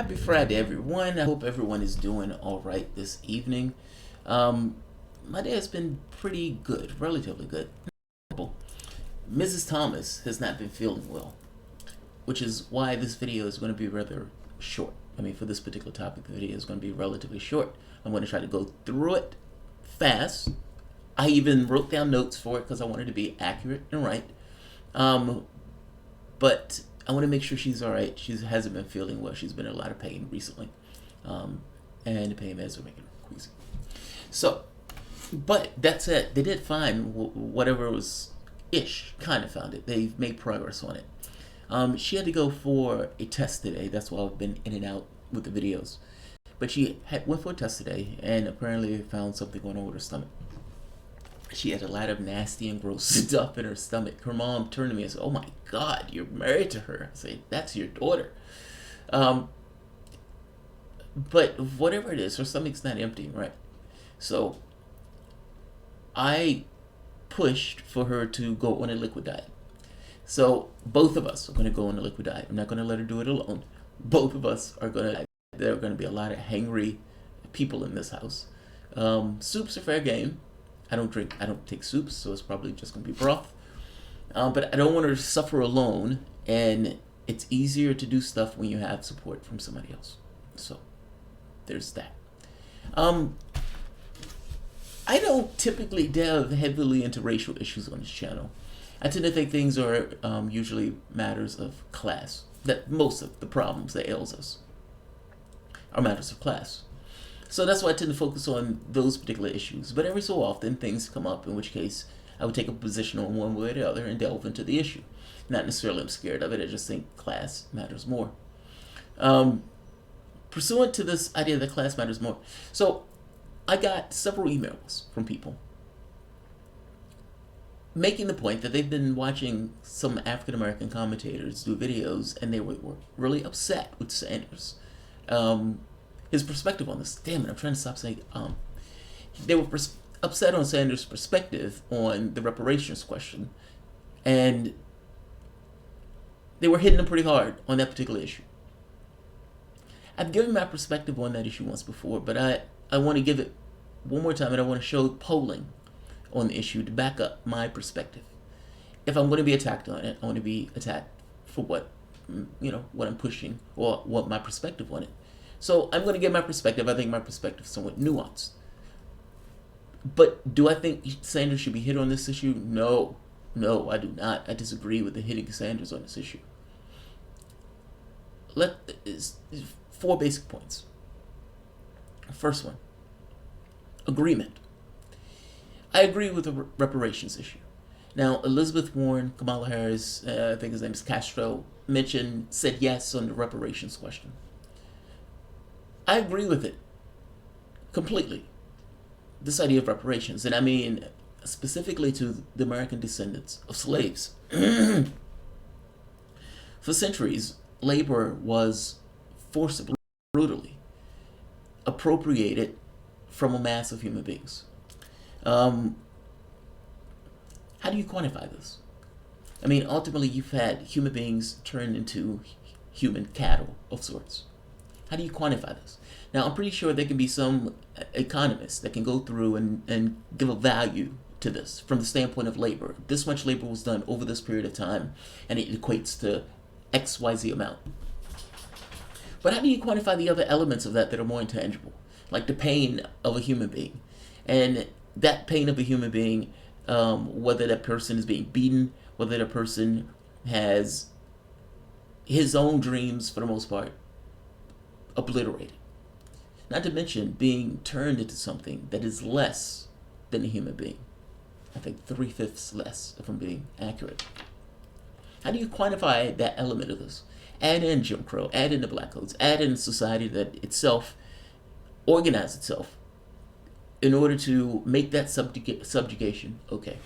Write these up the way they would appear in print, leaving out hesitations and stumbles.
Happy Friday, everyone. I hope everyone is doing all right this evening. My day has been pretty good, relatively good. Mrs. Thomas has not been feeling well, which is why this video is going to be rather short. For this particular topic, the video is going to be relatively short. I'm going to try to go through it fast. I even wrote down notes for it because I wanted to be accurate and right. But I want to make sure she's all right. She hasn't been feeling well. She's been in a lot of pain recently. And the pain meds are making her queasy. So, but that said, they did find whatever was kind of found it. They've made progress on it. She had to go for a test today. That's why I've been in and out with the videos. But she went for a test today and apparently found something going on with her stomach. She had a lot of nasty and gross stuff in her stomach. Her mom turned to me and said, "Oh my God, you're married to her." I said, "That's your daughter." But whatever it is, her stomach's not empty, right? So I pushed for her to go on a liquid diet. So both of us are going to go on a liquid diet. I'm not going to let her do it alone. Both of us are going to. There are going to be a lot of hangry people in this house. Soups are fair game. I don't take soups, so it's probably just going to be broth. But I don't want her to suffer alone, and it's easier to do stuff when you have support from somebody else. So there's that. I don't typically delve heavily into racial issues on this channel. I tend to think things are usually matters of class. That most of the problems that ails us are matters of class. So that's why I tend to focus on those particular issues. But every so often, things come up, in which case I would take a position on one way or the other and delve into the issue. Not necessarily I'm scared of it, I just think class matters more. Pursuant to this idea that class matters more. So I got several emails from people making the point that they've been watching some African American commentators do videos and they were really upset with Sanders. His perspective on this. Damn it, I'm trying to stop saying they were upset on Sanders' perspective on the reparations question, and they were hitting him pretty hard on that particular issue. I've given my perspective on that issue once before, but I want to give it one more time, and I want to show polling on the issue to back up my perspective. If I'm going to be attacked on it, I want to be attacked for what I'm pushing or what my perspective on it. So I'm going to give my perspective. I think my perspective is somewhat nuanced. But do I think Sanders should be hit on this issue? No, I do not. I disagree with the hitting Sanders on this issue. Four basic points. First one, agreement. I agree with the reparations issue. Now, Elizabeth Warren, Kamala Harris, I think his name is Castro, said yes on the reparations question. I agree with it completely. This idea of reparations, and I mean specifically to the American descendants of slaves. For centuries, labor was forcibly, brutally appropriated from a mass of human beings. How do you quantify this? Ultimately, you've had human beings turned into human cattle of sorts. How do you quantify this? Now, I'm pretty sure there can be some economists that can go through and give a value to this from the standpoint of labor. This much labor was done over this period of time, and it equates to XYZ amount. But how do you quantify the other elements of that are more intangible? Like the pain of a human being. And that pain of a human being, whether that person is being beaten, whether that person has his own dreams, for the most part, obliterated. Not to mention being turned into something that is less than a human being. I think 3/5 less, if I'm being accurate. How do you quantify that element of this? Add in Jim Crow, add in the Black Codes, add in a society that itself organized itself in order to make that subjugation okay.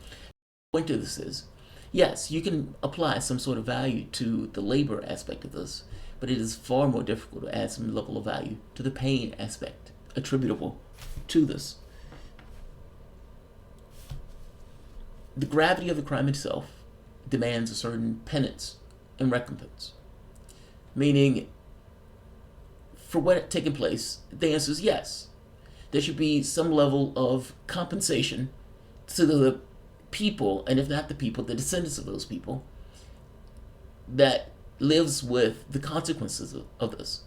The point of this is, yes, you can apply some sort of value to the labor aspect of this, but it is far more difficult to add some level of value to the pain aspect attributable to this. The gravity of the crime itself demands a certain penance and recompense. Meaning, for what had taken place, the answer is yes. There should be some level of compensation to the people, and if not the people, the descendants of those people, that lives with the consequences of this.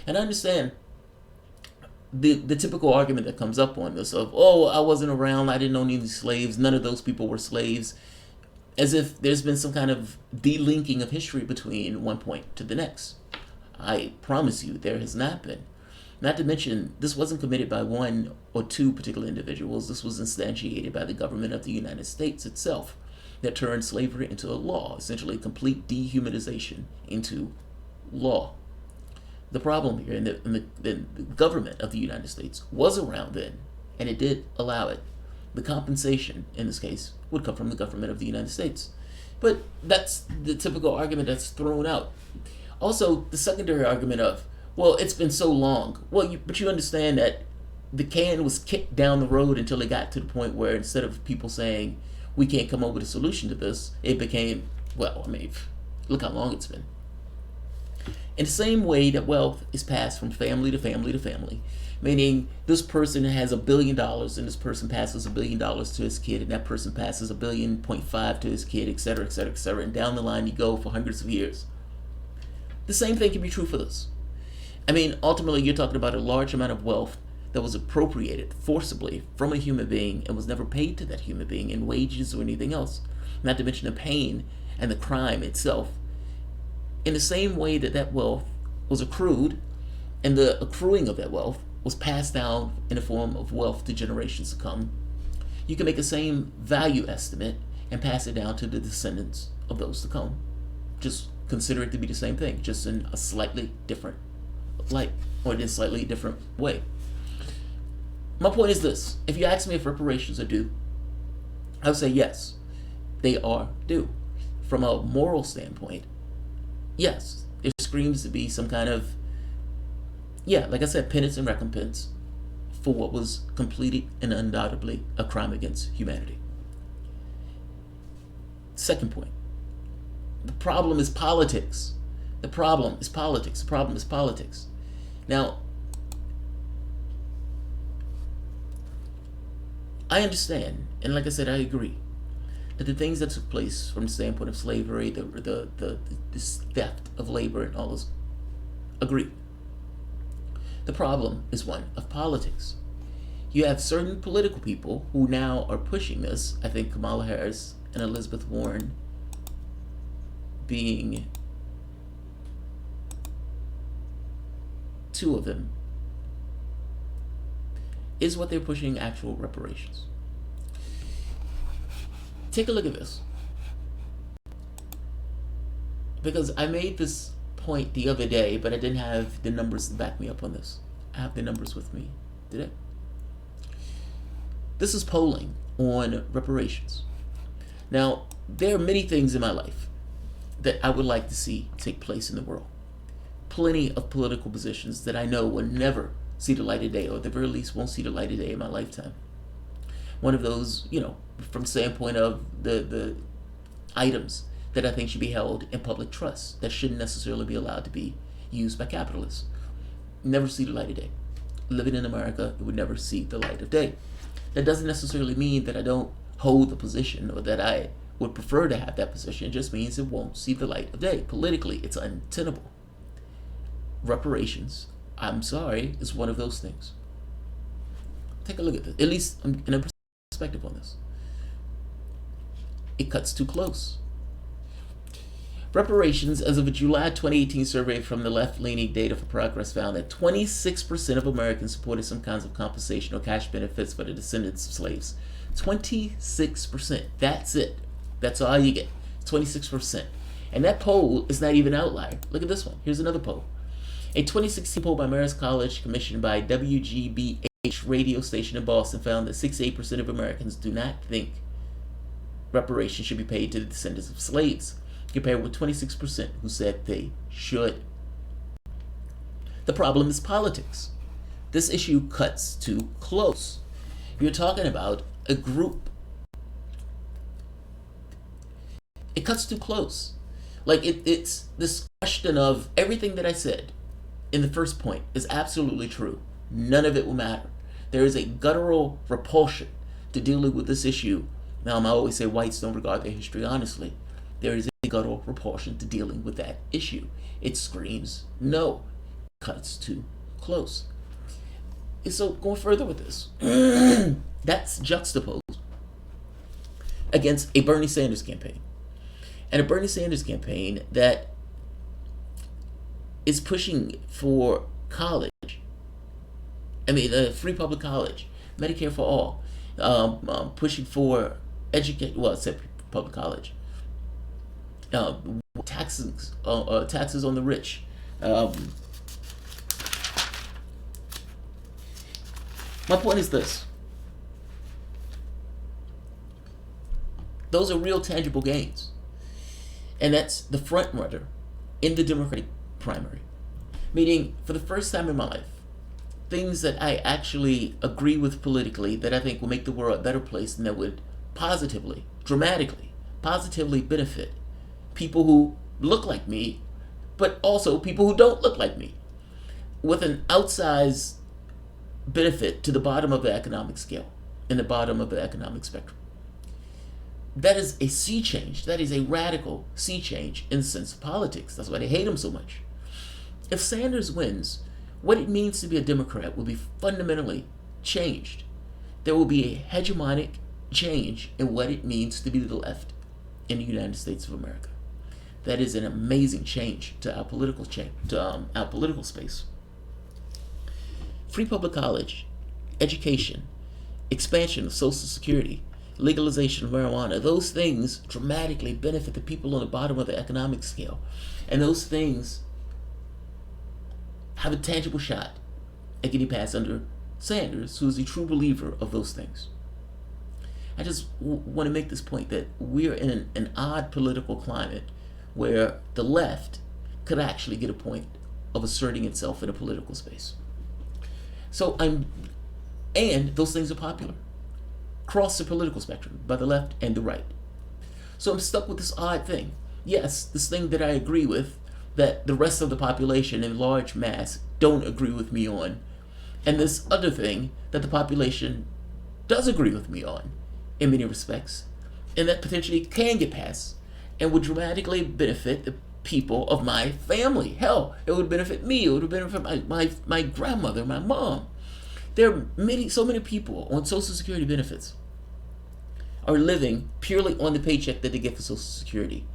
And I understand the typical argument that comes up on this of, oh, I wasn't around, I didn't own any slaves, none of those people were slaves, as if there's been some kind of delinking of history between one point to the next. I promise you there has not been. Not to mention, this wasn't committed by one or two particular individuals. This was instantiated by the government of the United States itself that turned slavery into a law, essentially complete dehumanization into law. The problem here, the government of the United States was around then, and it did allow it. The compensation, in this case, would come from the government of the United States. But that's the typical argument that's thrown out. Also, the secondary argument of, well, it's been so long. Well, but you understand that the can was kicked down the road until it got to the point where instead of people saying, we can't come up with a solution to this, it became, well, I mean, look how long it's been. In the same way that wealth is passed from family to family to family, meaning this person has $1 billion and this person passes $1 billion to his kid, and that person passes $1.5 billion to his kid, etc., etc., etc., and down the line you go for hundreds of years. The same thing can be true for this. I mean, ultimately, you're talking about a large amount of wealth that was appropriated forcibly from a human being and was never paid to that human being in wages or anything else, not to mention the pain and the crime itself. In the same way that that wealth was accrued, and the accruing of that wealth was passed down in the form of wealth to generations to come, you can make the same value estimate and pass it down to the descendants of those to come. Just consider it to be the same thing, just in a slightly different light, or in a slightly different way. My point is this: if you ask me if reparations are due, I would say yes, they are due. From a moral standpoint, yes, there screams to be some kind of, like I said, penance and recompense for what was completed and undoubtedly a crime against humanity. Second point: the problem is politics. The problem is politics. The problem is politics. Now, I understand, and like I said, I agree, that the things that took place from the standpoint of slavery, the theft of labor and all those, agree. The problem is one of politics. You have certain political people who now are pushing this. I think Kamala Harris and Elizabeth Warren being two of them, is what they're pushing actual reparations. Take a look at this. Because I made this point the other day, but I didn't have the numbers to back me up on this. I have the numbers with me today. This is polling on reparations. Now, there are many things in my life that I would like to see take place in the world. Plenty of political positions that I know will never see the light of day, or at the very least won't see the light of day in my lifetime. One of those, from the standpoint of the items that I think should be held in public trust, that shouldn't necessarily be allowed to be used by capitalists. Never see the light of day. Living in America, it would never see the light of day. That doesn't necessarily mean that I don't hold the position or that I would prefer to have that position. It just means it won't see the light of day. Politically, it's untenable. Reparations, I'm sorry, is one of those things. Take a look at this, at least in a perspective on this. It cuts too close. Reparations, as of a July 2018 survey from the left-leaning Data for Progress, found that 26% of Americans supported some kinds of compensation or cash benefits for the descendants of slaves. 26%. That's it. That's all you get. 26%. And that poll is not even an outlier. Look at this one. Here's another poll. A 2016 poll by Marist College commissioned by WGBH radio station in Boston found that 68% of Americans do not think reparations should be paid to the descendants of slaves, compared with 26% who said they should. The problem is politics. This issue cuts too close. You're talking about a group. It cuts too close. Like it's this question of everything that I said in the first point is absolutely true. None of it will matter. There is a guttural repulsion to dealing with this issue. Now, I always say whites don't regard their history honestly. There is a guttural repulsion to dealing with that issue. It screams no. It cuts too close. And so, going further with this, that's juxtaposed against a Bernie Sanders campaign. And a Bernie Sanders campaign that is pushing for college. Free public college, Medicare for all, pushing for public college, taxes on the rich. My point is this: those are real, tangible gains, and that's the front runner in the Democratic primary. Meaning, for the first time in my life, things that I actually agree with politically that I think will make the world a better place and that would positively, dramatically, positively benefit people who look like me, but also people who don't look like me, with an outsized benefit to the bottom of the economic scale, in the bottom of the economic spectrum. That is a sea change. That is a radical sea change in the sense of politics. That's why they hate him so much. If Sanders wins, what it means to be a Democrat will be fundamentally changed. There will be a hegemonic change in what it means to be the left in the United States of America. That is an amazing change to our political our political space. Free public college, education, expansion of Social Security, legalization of marijuana, those things dramatically benefit the people on the bottom of the economic scale. And those things have a tangible shot at getting passed under Sanders, who is a true believer of those things. I just want to make this point that we're in an odd political climate where the left could actually get a point of asserting itself in a political space. And those things are popular across the political spectrum, by the left and the right. So I'm stuck with this odd thing. Yes, this thing that I agree with, that the rest of the population in large mass don't agree with me on, and this other thing that the population does agree with me on in many respects, and that potentially can get passed and would dramatically benefit the people of my family. Hell, it would benefit me. It would benefit my grandmother, my mom. There are so many people on Social Security benefits are living purely on the paycheck that they get for Social Security.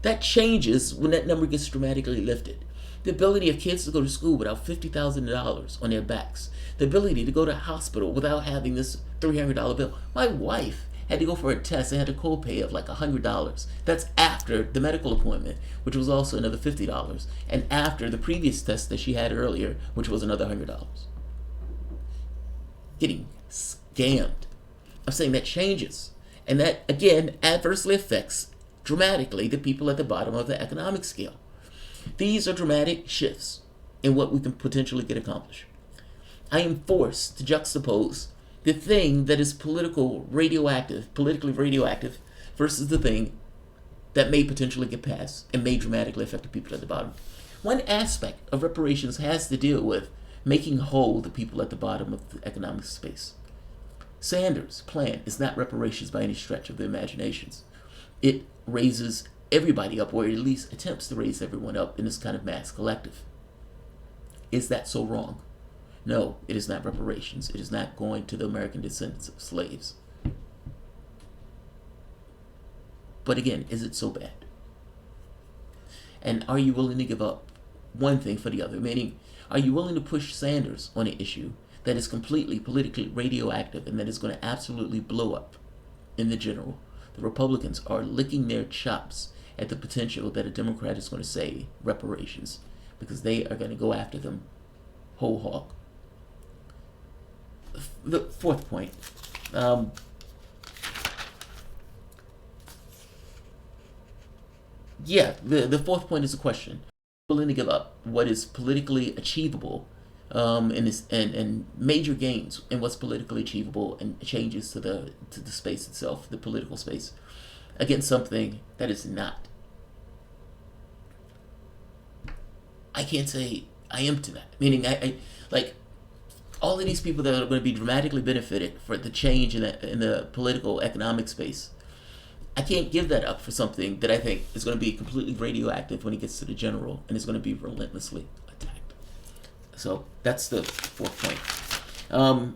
That changes when that number gets dramatically lifted. The ability of kids to go to school without $50,000 on their backs. The ability to go to a hospital without having this $300 bill. My wife had to go for a test and had a copay of like $100. That's after the medical appointment, which was also another $50, and after the previous test that she had earlier, which was another $100. Getting scammed. I'm saying that changes. And that, again, adversely affects dramatically the people at the bottom of the economic scale. These are dramatic shifts in what we can potentially get accomplished. I am forced to juxtapose the thing that is politically radioactive versus the thing that may potentially get passed and may dramatically affect the people at the bottom. One aspect of reparations has to deal with making whole the people at the bottom of the economic space. Sanders' plan is not reparations by any stretch of the imaginations. It raises everybody up, or at least attempts to raise everyone up in this kind of mass collective. Is that so wrong? No, it is not reparations. It is not going to the American descendants of slaves. But again, is it so bad? And are you willing to give up one thing for the other? Meaning, are you willing to push Sanders on an issue that is completely politically radioactive and that is going to absolutely blow up in the general? The Republicans are licking their chops at the potential that a Democrat is going to say reparations, because they are going to go after them whole hog. The fourth point. The fourth point is a question. Willing to give up what is politically achievable and major gains in what's politically achievable and changes to the space itself, the political space, against something that is not. I can't say I am to that. Meaning, I like all of these people that are going to be dramatically benefited for the change in the political economic space. I can't give that up for something that I think is going to be completely radioactive when it gets to the general and is going to be relentlessly attacked. So that's the fourth point.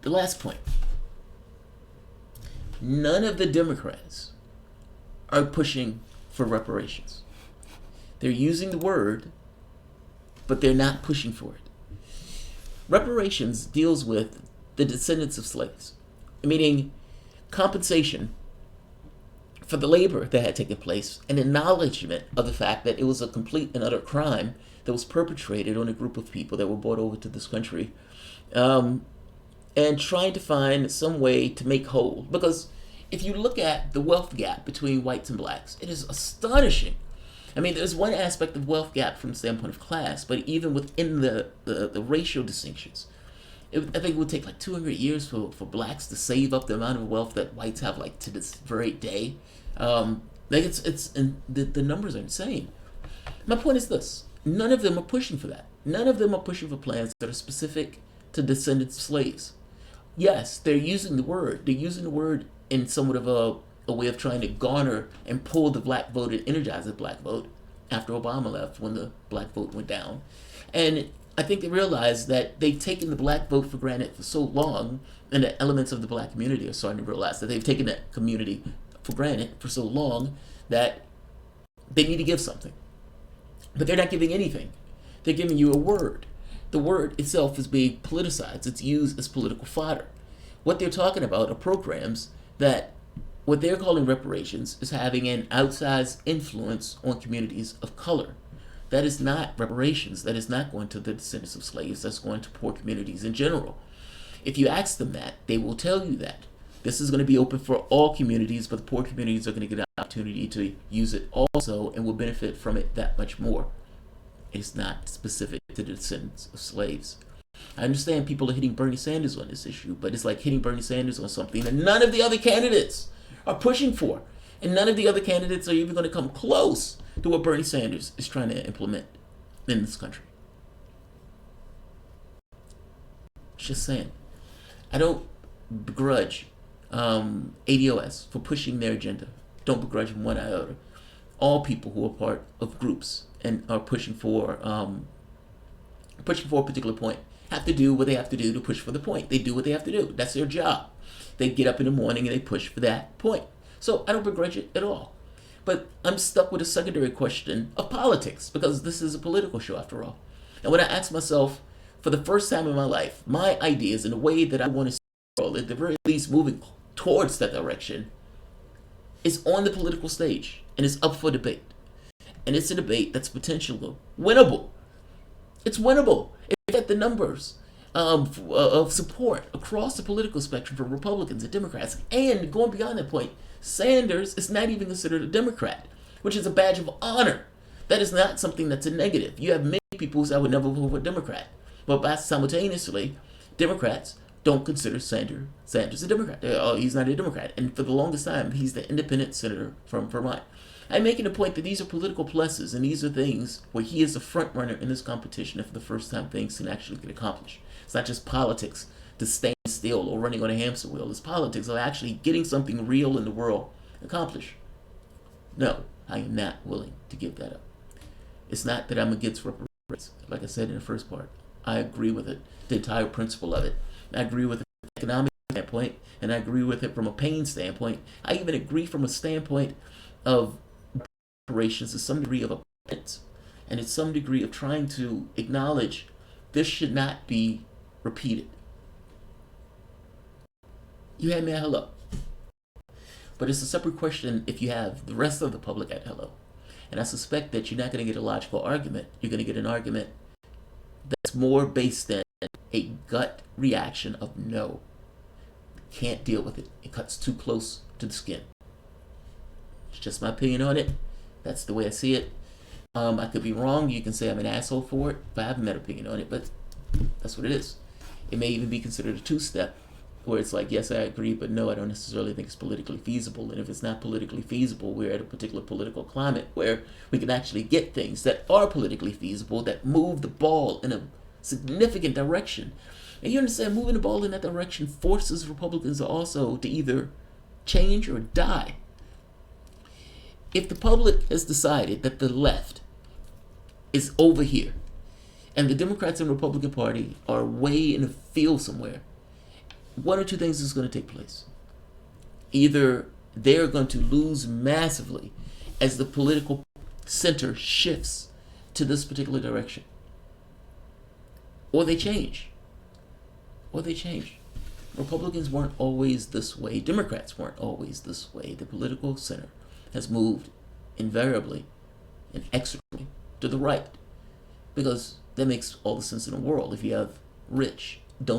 The last point. None of the Democrats are pushing for reparations. They're using the word, but they're not pushing for it. Reparations deals with the descendants of slaves, meaning compensation for the labor that had taken place and acknowledgement of the fact that it was a complete and utter crime that was perpetrated on a group of people that were brought over to this country, and trying to find some way to make whole. Because if you look at the wealth gap between whites and blacks, it is astonishing. I mean, there's one aspect of wealth gap from the standpoint of class, but even within the racial distinctions, I think it would take like 200 years for blacks to save up the amount of wealth that whites have, like, to this very day. Like it's and the numbers are insane. My point is this: none of them are pushing for that. None of them are pushing for plans that are specific to descendants of slaves. Yes, they're using the word. They're using the word in somewhat of a way of trying to garner and pull the black vote and energize the black vote after Obama left, when the black vote went down. And I think they realize that they've taken the black vote for granted for so long, and the elements of the black community are starting to realize that they've taken that community for granted for so long that they need to give something. But they're not giving anything. They're giving you a word. The word itself is being politicized. It's used as political fodder. What they're talking about are programs that, what they're calling reparations, is having an outsized influence on communities of color. That is not reparations. That is not going to the descendants of slaves. That's going to poor communities in general. If you ask them that, they will tell you that this is going to be open for all communities, but the poor communities are going to get an opportunity to use it also and will benefit from it that much more. It's not specific to the descendants of slaves. I understand people are hitting Bernie Sanders on this issue, but it's like hitting Bernie Sanders on something that none of the other candidates are pushing for. And none of the other candidates are even going to come close to what Bernie Sanders is trying to implement in this country. Just saying. I don't begrudge ADOS for pushing their agenda. Don't begrudge them one iota. All people who are part of groups and are pushing for a particular point have to do what they have to do to push for the point. They do what they have to do. That's their job. They get up in the morning and they push for that point. So I don't begrudge it at all. But I'm stuck with a secondary question of politics, because this is a political show after all. And when I ask myself, for the first time in my life, my ideas and the way that I want to see the world, at the very least moving towards that direction, is on the political stage and is up for debate. And it's a debate that's potentially winnable. It's winnable. If you get the numbers of support across the political spectrum for Republicans and Democrats, and going beyond that point, Sanders is not even considered a Democrat, which is a badge of honor. That is not something that's a negative. You have many people who say, I would never vote for a Democrat. But simultaneously, Democrats don't consider Sanders a Democrat. Oh, he's not a Democrat. And for the longest time, he's the independent senator from Vermont. I'm making a point that these are political pluses, and these are things where he is the front runner in this competition, and for the first time things can actually get accomplished. It's not just politics to stand still or running on a hamster wheel. It's politics of actually getting something real in the world accomplished. No, I am not willing to give that up. It's not that I'm against reparations. Like I said in the first part, I agree with it, the entire principle of it. I agree with it from an economic standpoint, and I agree with it from a pain standpoint. I even agree from a standpoint of reparations to some degree of a penance, and it's some degree of trying to acknowledge this should not be repeated. You had me at hello. But it's a separate question if you have the rest of the public at hello. And I suspect that you're not going to get a logical argument. You're going to get an argument that's more based than a gut reaction of no. Can't deal with it. It cuts too close to the skin. It's just my opinion on it. That's the way I see it. I could be wrong. You can say I'm an asshole for it, but I have an opinion on it. But that's what it is. It may even be considered a two-step where it's like, yes, I agree, but no, I don't necessarily think it's politically feasible. And if it's not politically feasible, we're at a particular political climate where we can actually get things that are politically feasible, that move the ball in a significant direction. And you understand, moving the ball in that direction forces Republicans also to either change or die. If the public has decided that the left is over here, and the Democrats and Republican Party are way in a field somewhere, one or two things is going to take place. Either they're going to lose massively as the political center shifts to this particular direction, or they change. Republicans weren't always this way. Democrats weren't always this way. The political center has moved invariably and inexorably to the right, because that makes all the sense in the world. If you have rich, donating